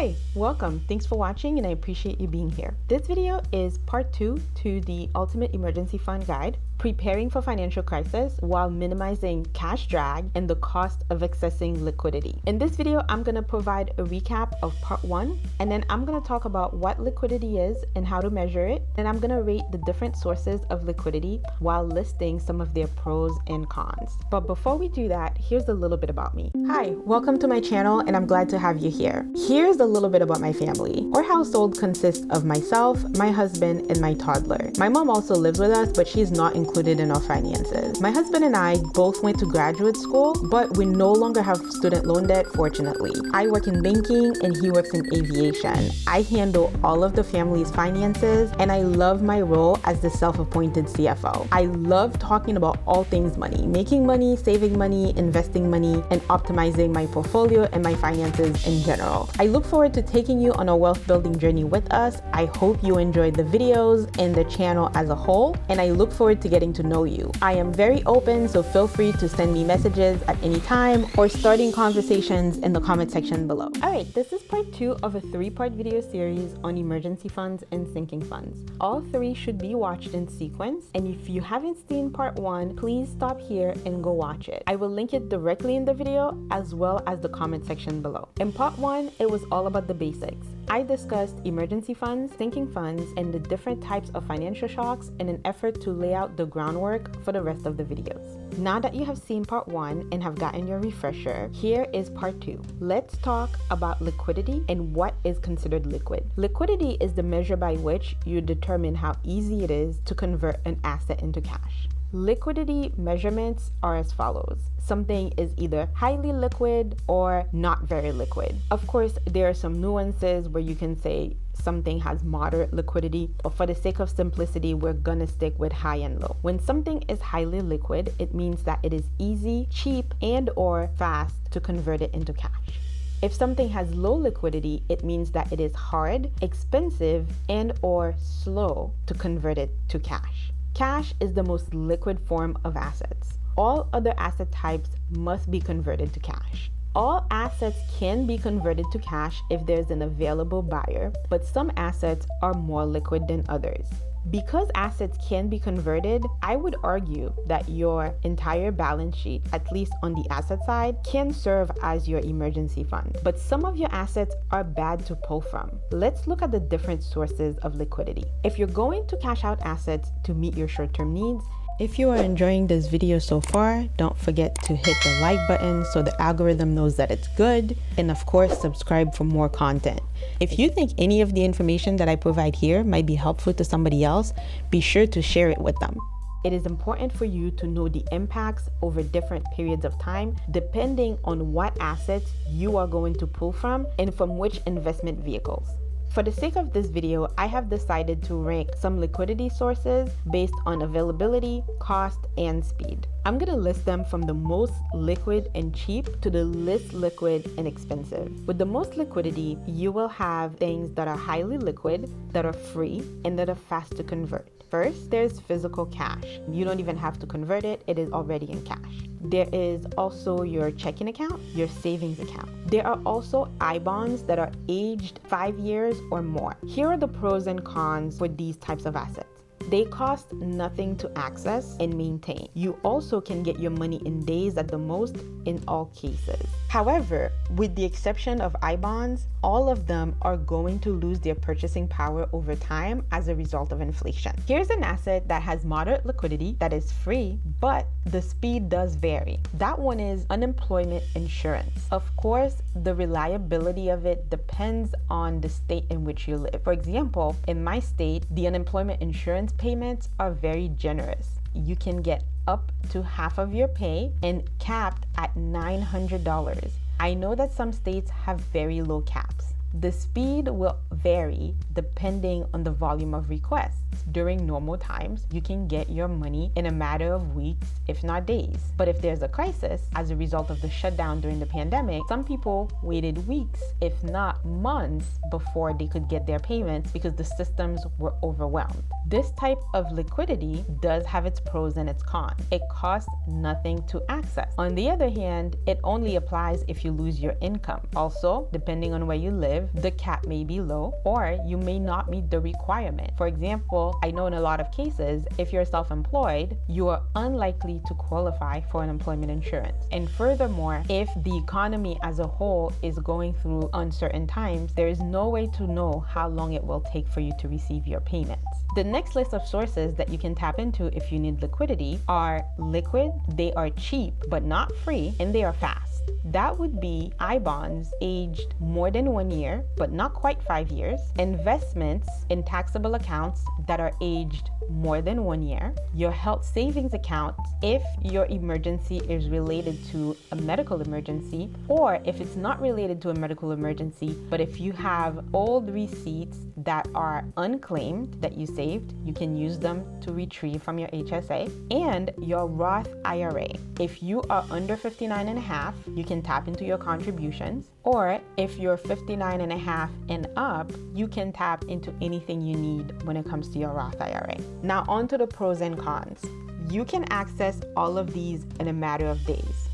Hi, welcome. Thanks for watching and I appreciate you being here. This video is part 2 to the Ultimate Emergency Fund Guide, preparing for financial crisis while minimizing cash drag and the cost of accessing liquidity. In this video, I'm going to provide a recap of part 1, and then I'm going to talk about what liquidity is and how to measure it. And I'm going to rate the different sources of liquidity while listing some of their pros and cons. But before we do that, here's a little bit about me. Hi, welcome to my channel and I'm glad to have you here. Here's a little bit about my family. Our household consists of myself, my husband, and my toddler. My mom also lives with us, but she's not included in our finances. My husband and I both went to graduate school, but we no longer have student loan debt, fortunately. I work in banking and he works in aviation. I handle all of the family's finances and I love my role as the self-appointed CFO. I love talking about all things money, making money, saving money, investing money, and optimizing my portfolio and my finances in general. I look forward to taking you on a wealth building journey with us. I hope you enjoyed the videos and the channel as a whole, and I look forward to getting to know you. I am very open, so feel free to send me messages at any time or starting conversations in the comment section below. All right, this is part 2 of a 3-part video series on emergency funds and sinking funds. All 3 should be watched in sequence, and if you haven't seen part 1, please stop here and go watch it. I will link it directly in the video as well as the comment section below. In part 1, it was all about the basics. I discussed emergency funds, sinking funds, and the different types of financial shocks in an effort to lay out the groundwork for the rest of the videos. Now that you have seen part 1 and have gotten your refresher, here is part 2. Let's talk about liquidity and what is considered liquid. Liquidity is the measure by which you determine how easy it is to convert an asset into cash. Liquidity measurements are as follows. Something is either highly liquid or not very liquid. Of course, there are some nuances where you can say something has moderate liquidity, but for the sake of simplicity, we're gonna stick with high and low. When something is highly liquid, it means that it is easy, cheap, and or fast to convert it into cash. If something has low liquidity, it means that it is hard, expensive, and or slow to convert it to cash. Cash is the most liquid form of assets. All other asset types must be converted to cash. All assets can be converted to cash if there's an available buyer, but some assets are more liquid than others. Because assets can be converted, I would argue that your entire balance sheet, at least on the asset side, can serve as your emergency fund. But some of your assets are bad to pull from. Let's look at the different sources of liquidity. If you're going to cash out assets to meet your short-term needs, if you are enjoying this video so far, don't forget to hit the like button so the algorithm knows that it's good, and of course subscribe for more content. If you think any of the information that I provide here might be helpful to somebody else, be sure to share it with them. It is important for you to know the impacts over different periods of time depending on what assets you are going to pull from and from which investment vehicles. For the sake of this video, I have decided to rank some liquidity sources based on availability, cost, and speed. I'm going to list them from the most liquid and cheap to the least liquid and expensive. With the most liquidity, you will have things that are highly liquid, that are free, and that are fast to convert. First, there's physical cash. You don't even have to convert it, it is already in cash. There is also your checking account, your savings account. There are also I-bonds that are aged 5 years or more. Here are the pros and cons for these types of assets. They cost nothing to access and maintain. You also can get your money in days at the most in all cases. However, with the exception of I-bonds, all of them are going to lose their purchasing power over time as a result of inflation. Here's an asset that has moderate liquidity, that is free, but the speed does vary. That one is unemployment insurance. Of course, the reliability of it depends on the state in which you live. For example, in my state, the unemployment insurance payments are very generous. You can get up to half of your pay and capped at $900. I know that some states have very low caps. The speed will vary depending on the volume of requests. During normal times, you can get your money in a matter of weeks, if not days. But if there's a crisis as a result of the shutdown during the pandemic, some people waited weeks, if not months, before they could get their payments because the systems were overwhelmed. This type of liquidity does have its pros and its cons. It costs nothing to access. On the other hand, it only applies if you lose your income. Also, depending on where you live, expensive, the cap may be low, or you may not meet the requirement. For example, I know in a lot of cases, if you're self-employed, you are unlikely to qualify for unemployment insurance. And furthermore, if the economy as a whole is going through uncertain times, there is no way to know how long it will take for you to receive your payments. The next list of sources that you can tap into if you need liquidity are liquid, they are cheap but not free, and they are fast. That would be I-bonds aged more than 1 year, but not quite 5 years, investments in taxable accounts that are aged more than 1 year, your health savings account if your emergency is related to a medical emergency, or if it's not related to a medical emergency, but if you have old receipts that are unclaimed that you saved, you can use them to retrieve from your HSA, and your Roth IRA. If you are under 59 and a half, you can tap into your contributions, or if you're 59 and a half and up, you can tap into anything you need when it comes to your Roth IRA. Now on to the pros and cons. You can access all of these in a matter of days.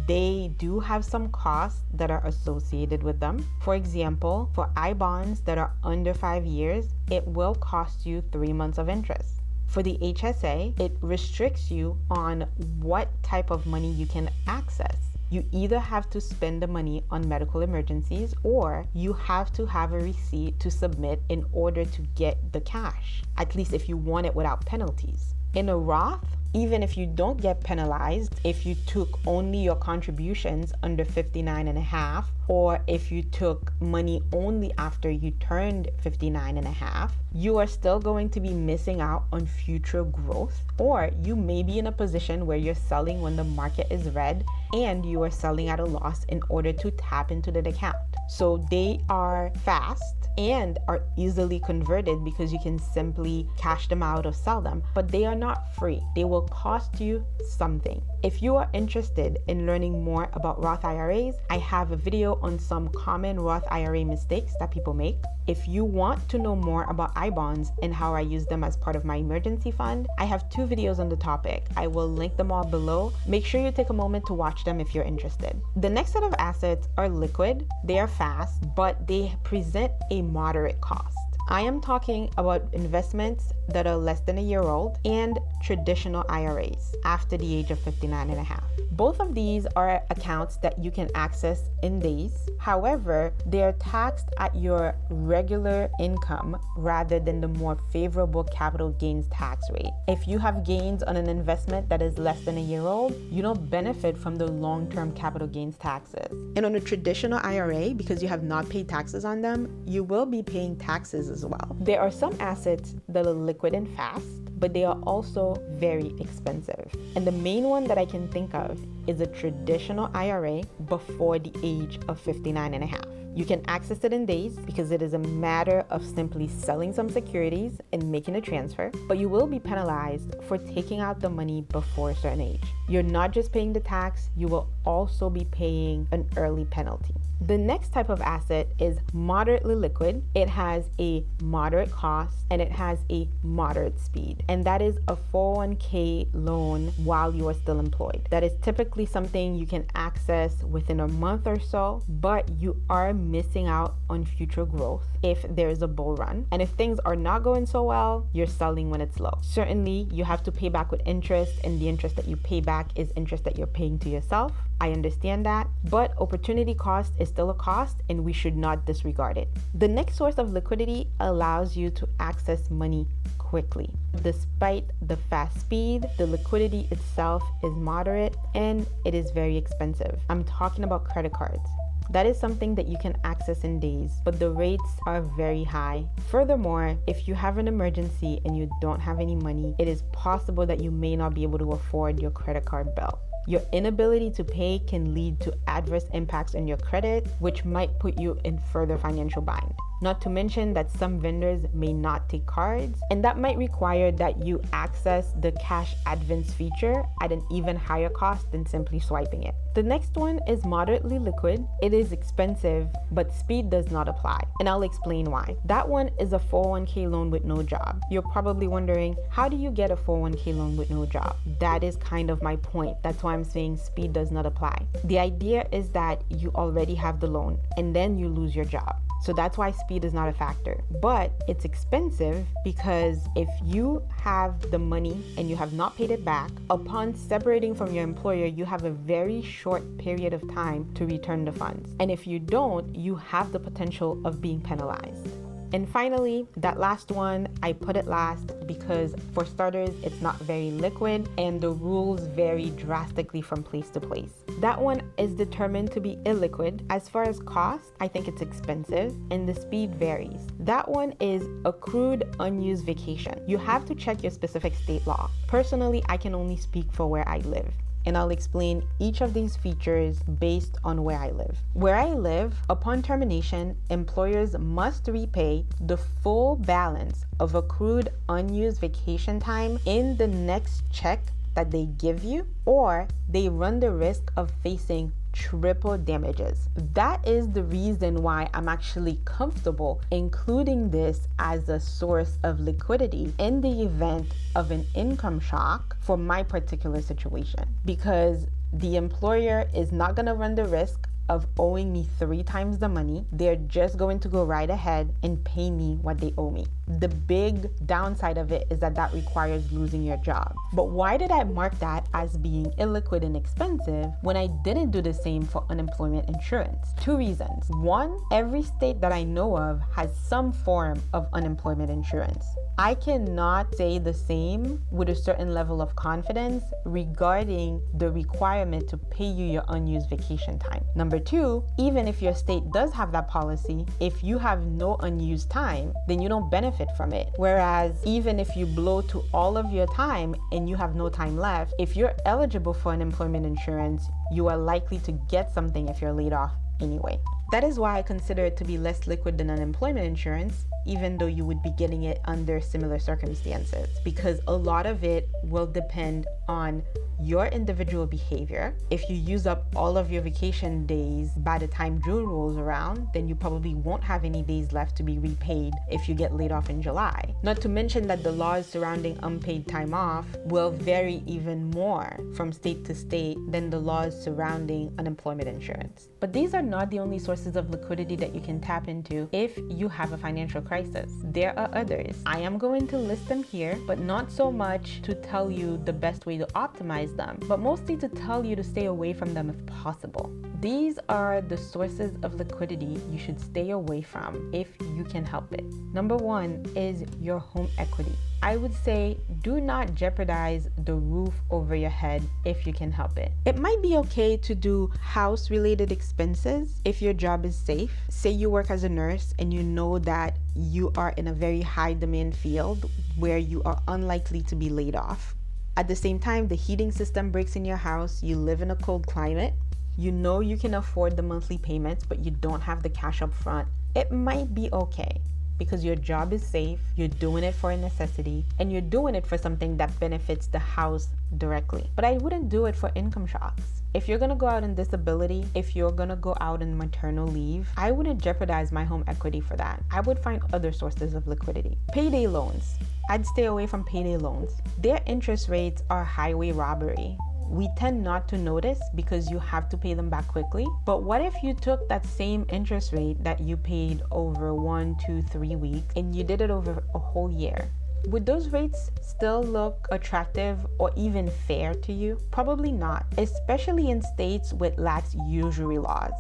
They do have some costs that are associated with them. For example, for I-bonds that are under 5 years, it will cost you 3 months of interest. For the HSA, it restricts you on what type of money you can access. You either have to spend the money on medical emergencies, or you have to have a receipt to submit in order to get the cash, at least if you want it without penalties. In a Roth, even if you don't get penalized, if you took only your contributions under 59 and a half, or if you took money only after you turned 59 and a half, you are still going to be missing out on future growth, or you may be in a position where you're selling when the market is red and you are selling at a loss in order to tap into the account. So they are fast and are easily converted because you can simply cash them out or sell them, but they are not free. They will cost you something. If you are interested in learning more about Roth IRAs, I have a video on some common Roth IRA mistakes that people make. If you want to know more about I-bonds and how I use them as part of my emergency fund, I have 2 videos on the topic. I will link them all below. Make sure you take a moment to watch them if you're interested. The next set of assets are liquid. They are fast, but they present a moderate cost. I am talking about investments that are less than a year old and traditional IRAs after the age of 59 and a half. Both of these are accounts that you can access in days. However, they are taxed at your regular income rather than the more favorable capital gains tax rate. If you have gains on an investment that is less than a year old, you don't benefit from the long-term capital gains taxes. And on a traditional IRA, because you have not paid taxes on them, you will be paying taxes as well. There are some assets that are liquid and fast, but they are also very expensive. And the main one that I can think of is a traditional IRA before the age of 59 and a half. You can access it in days because it is a matter of simply selling some securities and making a transfer, but you will be penalized for taking out the money before a certain age. You're not just paying the tax, you will also be paying an early penalty. The next type of asset is moderately liquid. It has a moderate cost and it has a moderate speed. And that is a 401k loan while you are still employed. That is typically something you can access within a month or so, but you are missing out on future growth if there's a bull run. And if things are not going so well, you're selling when it's low. Certainly, you have to pay back with interest, and the interest that you pay back is interest that you're paying to yourself. I understand that, but opportunity cost is still a cost and we should not disregard it. The next source of liquidity allows you to access money quickly. Despite the fast speed, the liquidity itself is moderate and it is very expensive. I'm talking about credit cards. That is something that you can access in days, but the rates are very high. Furthermore, if you have an emergency and you don't have any money, it is possible that you may not be able to afford your credit card bill. Your inability to pay can lead to adverse impacts on your credit, which might put you in further financial bind. Not to mention that some vendors may not take cards, and that might require that you access the cash advance feature at an even higher cost than simply swiping it. The next one is moderately liquid. It is expensive, but speed does not apply, and I'll explain why. That one is a 401k loan with no job. You're probably wondering, how do you get a 401k loan with no job? That is kind of my point. That's why I'm saying speed does not apply. The idea is that you already have the loan, and then you lose your job. So that's why speed is not a factor. But it's expensive because if you have the money and you have not paid it back, upon separating from your employer, you have a very short period of time to return the funds. And if you don't, you have the potential of being penalized. And finally, that last one, I put it last because for starters, it's not very liquid and the rules vary drastically from place to place. That one is determined to be illiquid. As far as cost, I think it's expensive and the speed varies. That one is accrued unused vacation. You have to check your specific state law. Personally, I can only speak for where I live, and I'll explain each of these features based on where I live. Where I live, upon termination, employers must repay the full balance of accrued unused vacation time in the next check that they give you, or they run the risk of facing triple damages. That is the reason why I'm actually comfortable including this as a source of liquidity in the event of an income shock for my particular situation, because the employer is not going to run the risk of owing me 3 times the money. They're just going to go right ahead and pay me what they owe me. The big downside of it is that that requires losing your job. But why did I mark that as being illiquid and expensive when I didn't do the same for unemployment insurance? 2 reasons. 1, every state that I know of has some form of unemployment insurance. I cannot say the same with a certain level of confidence regarding the requirement to pay you your unused vacation time. Number 2, even if your state does have that policy, if you have no unused time, then you don't benefit from it. Whereas even if you blow to all of your time and you have no time left, if you're eligible for unemployment insurance, you are likely to get something if you're laid off anyway. That is why I consider it to be less liquid than unemployment insurance, even though you would be getting it under similar circumstances, because a lot of it will depend on your individual behavior. If you use up all of your vacation days by the time June rolls around, then you probably won't have any days left to be repaid if you get laid off in July. Not to mention that the laws surrounding unpaid time off will vary even more from state to state than the laws surrounding unemployment insurance. But these are not the only sources of liquidity that you can tap into if you have a financial crisis. There are others. I am going to list them here, but not so much to tell you the best way to optimize them, but mostly to tell you to stay away from them if possible. These are the sources of liquidity you should stay away from if you can help it. Number 1 is your home equity. I would say do not jeopardize the roof over your head if you can help it. It might be okay to do house-related expenses if your job is safe. Say you work as a nurse and you know that you are in a very high demand field where you are unlikely to be laid off. At the same time, the heating system breaks in your house, you live in a cold climate, you know you can afford the monthly payments, but you don't have the cash up front. It might be okay because your job is safe, you're doing it for a necessity, and you're doing it for something that benefits the house directly. But I wouldn't do it for income shocks. If you're gonna go out on disability, if you're gonna go out on maternal leave, I wouldn't jeopardize my home equity for that. I would find other sources of liquidity. Payday loans. I'd stay away from payday loans. Their interest rates are highway robbery. We tend not to notice because you have to pay them back quickly. But what if you took that same interest rate that you paid over 1, 2, 3 weeks and you did it over a whole year? Would those rates still look attractive or even fair to you? Probably not, especially in states with lax usury laws.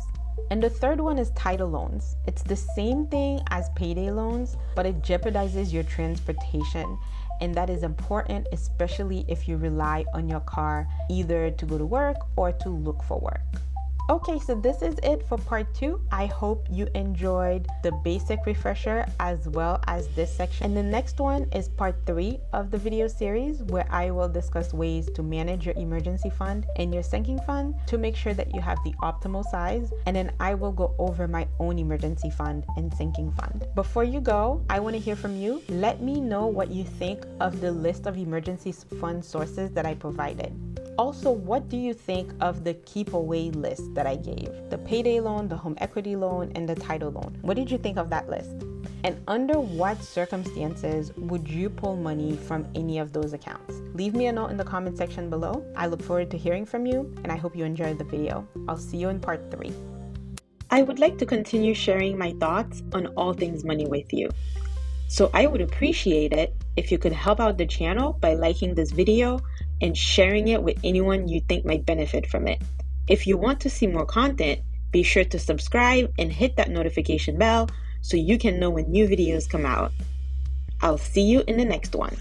And the third one is title loans. It's the same thing as payday loans, but it jeopardizes your transportation. And that is important, especially if you rely on your car either to go to work or to look for work. Okay, so this is it for part 2. I hope you enjoyed the basic refresher as well as this section. And the next one is part 3 of the video series, where I will discuss ways to manage your emergency fund and your sinking fund to make sure that you have the optimal size. And then I will go over my own emergency fund and sinking fund. Before you go, I want to hear from you. Let me know what you think of the list of emergency fund sources that I provided. Also, what do you think of the keep away list that I gave? The payday loan, the home equity loan, and the title loan. What did you think of that list? And under what circumstances would you pull money from any of those accounts? Leave me a note in the comment section below. I look forward to hearing from you, and I hope you enjoyed the video. I'll see you in part 3. I would like to continue sharing my thoughts on all things money with you. So I would appreciate it if you could help out the channel by liking this video and sharing it with anyone you think might benefit from it. If you want to see more content, be sure to subscribe and hit that notification bell so you can know when new videos come out. I'll see you in the next one.